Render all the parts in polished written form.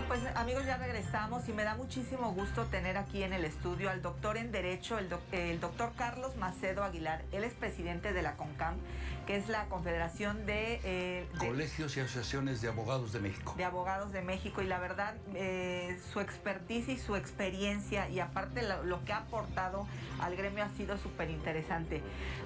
Pues amigos, ya regresamos y me da muchísimo gusto tener aquí en el estudio al doctor en Derecho, el doctor Carlos Macedo Aguilar. Él es presidente de la CONCAM, que es la Confederación de Colegios y Asociaciones de Abogados de México. De Abogados de México, y la verdad, su expertise y su experiencia, y aparte lo que ha aportado al gremio ha sido súper interesante.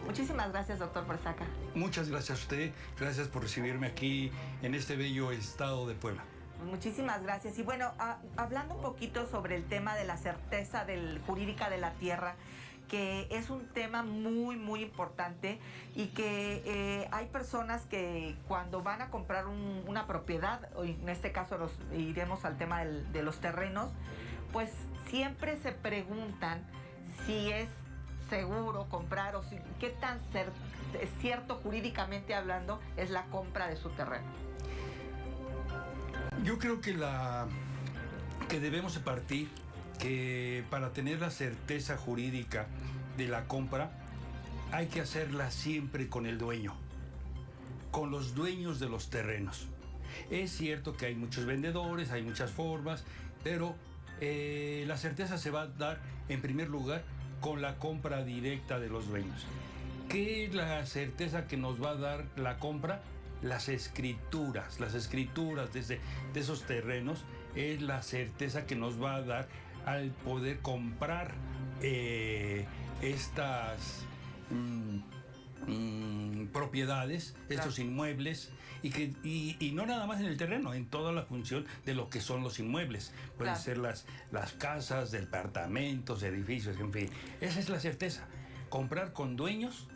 Muchísimas gracias, doctor, por estar acá. Muchas gracias a usted, gracias por recibirme aquí en este bello estado de Puebla. Muchísimas gracias. Y bueno, hablando un poquito sobre el tema de la certeza jurídica de la tierra, que es un tema muy, muy importante, y que hay personas que cuando van a comprar una propiedad, o en este caso iremos al tema de los terrenos, pues siempre se preguntan si es seguro comprar o qué tan cierto jurídicamente hablando es la compra de su terreno. Yo creo que debemos partir que para tener la certeza jurídica de la compra hay que hacerla siempre con el dueño, con los dueños de los terrenos. Es cierto que hay muchos vendedores, hay muchas formas, pero la certeza se va a dar en primer lugar con la compra directa de los dueños. ¿Qué es la certeza que nos va a dar la compra? Las escrituras de esos terrenos es la certeza que nos va a dar al poder comprar estas propiedades, estos inmuebles, y no nada más en el terreno, en toda la función de lo que son los inmuebles. Pueden ser las casas, departamentos, edificios, en fin. Esa es la certeza. Comprar con dueños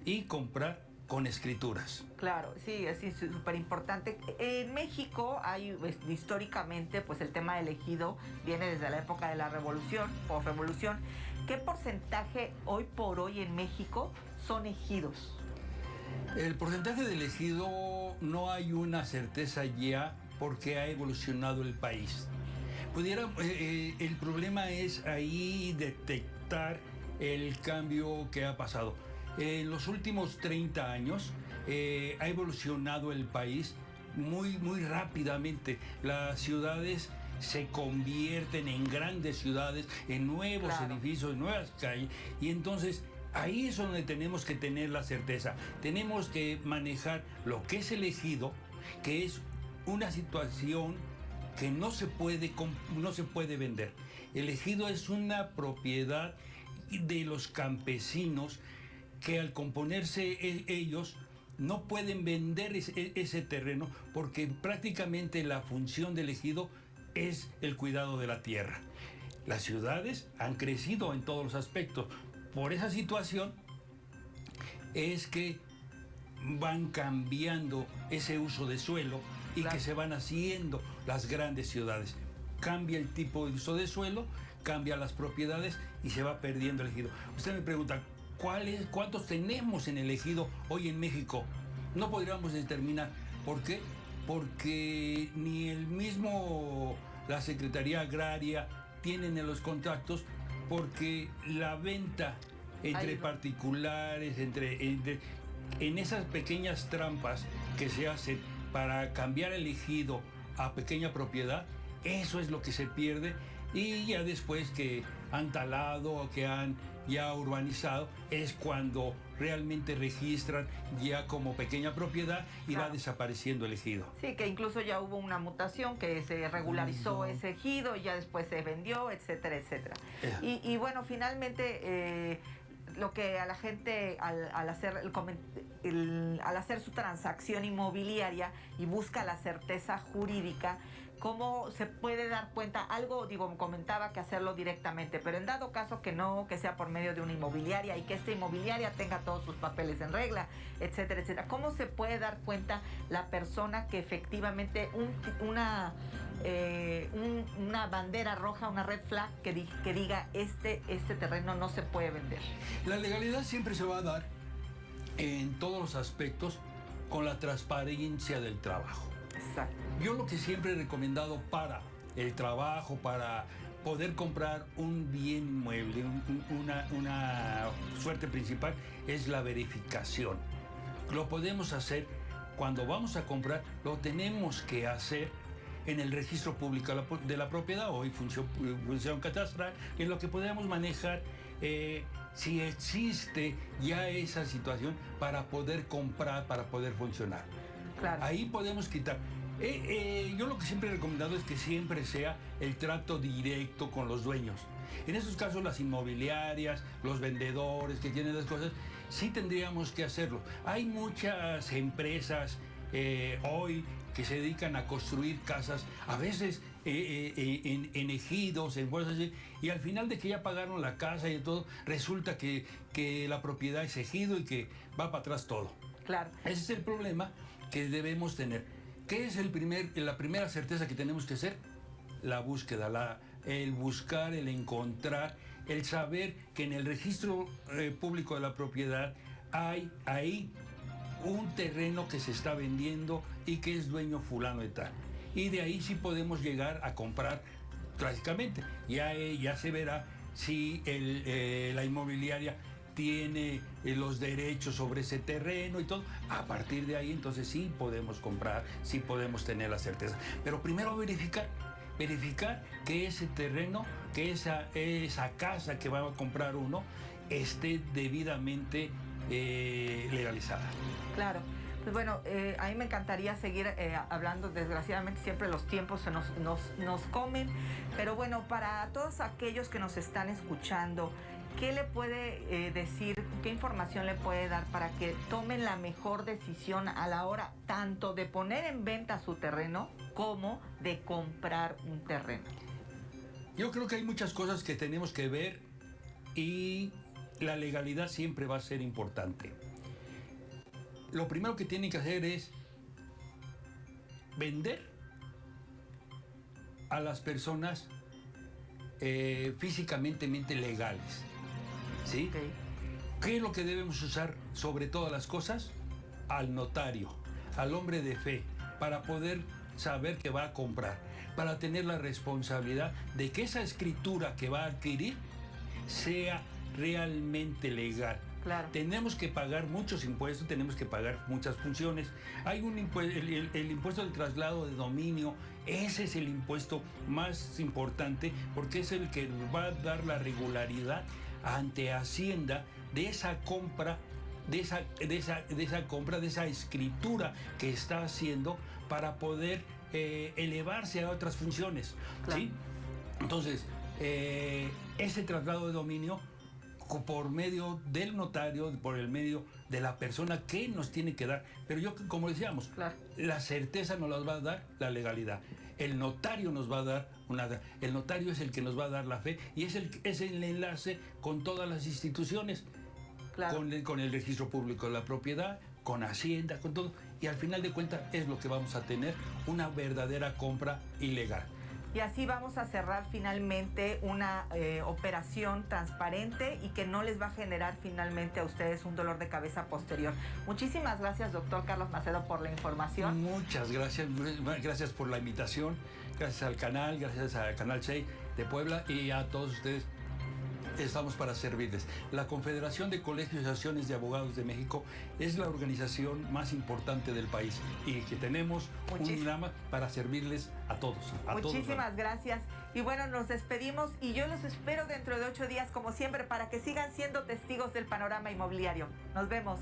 y comprar con escrituras. Claro, sí, es súper importante. En México hay, históricamente, pues el tema del ejido viene desde la época de la revolución, posrevolución. ¿Qué porcentaje hoy por hoy en México son ejidos? El porcentaje del ejido no hay una certeza ya, porque ha evolucionado el país. El problema es ahí detectar el cambio que ha pasado. En los últimos 30 años ha evolucionado el país muy, muy rápidamente. Las ciudades se convierten en grandes ciudades, en nuevos edificios, en nuevas calles, y entonces ahí es donde tenemos que tener la certeza. Tenemos que manejar lo que es el ejido, que es una situación que no se puede vender. El ejido es una propiedad de los campesinos que al componerse ellos no pueden vender ese terreno, porque prácticamente la función del ejido es el cuidado de la tierra. Las ciudades han crecido en todos los aspectos. Por esa situación es que van cambiando ese uso de suelo y que se van haciendo las grandes ciudades. Cambia el tipo de uso de suelo, cambia las propiedades y se va perdiendo el ejido. Usted me pregunta, ¿cuántos tenemos en el ejido hoy en México? No podríamos determinar. ¿Por qué? Porque ni la Secretaría Agraria tienen en los contactos, porque la venta entre particulares, en esas pequeñas trampas que se hacen para cambiar el ejido a pequeña propiedad, eso es lo que se pierde. Y ya después que han talado, que han ya urbanizado, es cuando realmente registran ya como pequeña propiedad y va desapareciendo el ejido. Sí, que incluso ya hubo una mutación, que se regularizó ese ejido y ya después se vendió, etcétera, etcétera. Y bueno, finalmente lo que a la gente al hacer su transacción inmobiliaria y busca la certeza jurídica, ¿cómo se puede dar cuenta? Comentaba que hacerlo directamente, pero en dado caso que no, que sea por medio de una inmobiliaria y que esta inmobiliaria tenga todos sus papeles en regla, etcétera, etcétera. ¿Cómo se puede dar cuenta la persona que efectivamente una bandera roja, una red flag que diga este terreno no se puede vender? La legalidad siempre se va a dar en todos los aspectos con la transparencia del trabajo. Exacto. Yo lo que siempre he recomendado para el trabajo, para poder comprar un bien inmueble, una suerte principal, es la verificación. Lo podemos hacer cuando vamos a comprar, lo tenemos que hacer en el registro público de la propiedad, hoy función catastral, en lo que podemos manejar si existe ya esa situación para poder comprar, para poder funcionar. Claro. Ahí podemos quitar. Yo lo que siempre he recomendado es que siempre sea el trato directo con los dueños. En estos casos las inmobiliarias, los vendedores que tienen las cosas, sí tendríamos que hacerlo. Hay muchas empresas hoy que se dedican a construir casas, a veces en ejidos, en cosas así, y al final de que ya pagaron la casa y todo, resulta que la propiedad es ejido y que va para atrás todo. Claro. Ese es el problema que debemos tener. ¿Qué es la primera certeza que tenemos que hacer? La búsqueda, el buscar, el encontrar, el saber que en el registro público de la propiedad hay ahí un terreno que se está vendiendo y que es dueño fulano de tal. Y de ahí sí podemos llegar a comprar clásicamente. Ya se verá si la inmobiliaria tiene los derechos sobre ese terreno y todo. A partir de ahí entonces sí podemos comprar, sí podemos tener la certeza. Pero primero verificar que ese terreno, que esa casa que va a comprar uno esté debidamente legalizada. Claro. Pues bueno, a mí me encantaría seguir hablando. Desgraciadamente siempre los tiempos nos comen. Pero bueno, para todos aquellos que nos están escuchando, ¿qué le puede decir, qué información le puede dar para que tomen la mejor decisión a la hora tanto de poner en venta su terreno como de comprar un terreno? Yo creo que hay muchas cosas que tenemos que ver y la legalidad siempre va a ser importante. Lo primero que tienen que hacer es vender a las personas físicamente legales. ¿Sí? Okay. ¿Qué es lo que debemos usar sobre todas las cosas? Al notario, al hombre de fe, para poder saber que va a comprar, para tener la responsabilidad de que esa escritura que va a adquirir sea realmente legal. Claro. Tenemos que pagar muchos impuestos, tenemos que pagar muchas funciones. Hay un el impuesto del traslado de dominio. Ese es el impuesto más importante porque es el que va a dar la regularidad ante Hacienda de esa compra, de esa escritura que está haciendo para poder elevarse a otras funciones. Claro. ¿Sí? Entonces, ese traslado de dominio por medio del notario, por el medio de la persona que nos tiene que dar. Pero yo, como decíamos, claro, la certeza nos la va a dar la legalidad. El notario nos va a dar el notario es el que nos va a dar la fe y es el enlace con todas las instituciones, claro, con el registro público de la propiedad, con Hacienda, con todo. Y al final de cuentas es lo que vamos a tener, una verdadera compra ilegal. Y así vamos a cerrar finalmente una operación transparente y que no les va a generar finalmente a ustedes un dolor de cabeza posterior. Muchísimas gracias, doctor Carlos Macedo, por la información. Muchas gracias. Gracias por la invitación. Gracias al canal, gracias al Canal 6 de Puebla y a todos ustedes. Estamos para servirles. La Confederación de Colegios y Asociaciones de Abogados de México es la organización más importante del país y que tenemos un programa para servirles a todos. Muchísimas gracias. Y bueno, nos despedimos y yo los espero dentro de 8 días, como siempre, para que sigan siendo testigos del panorama inmobiliario. Nos vemos.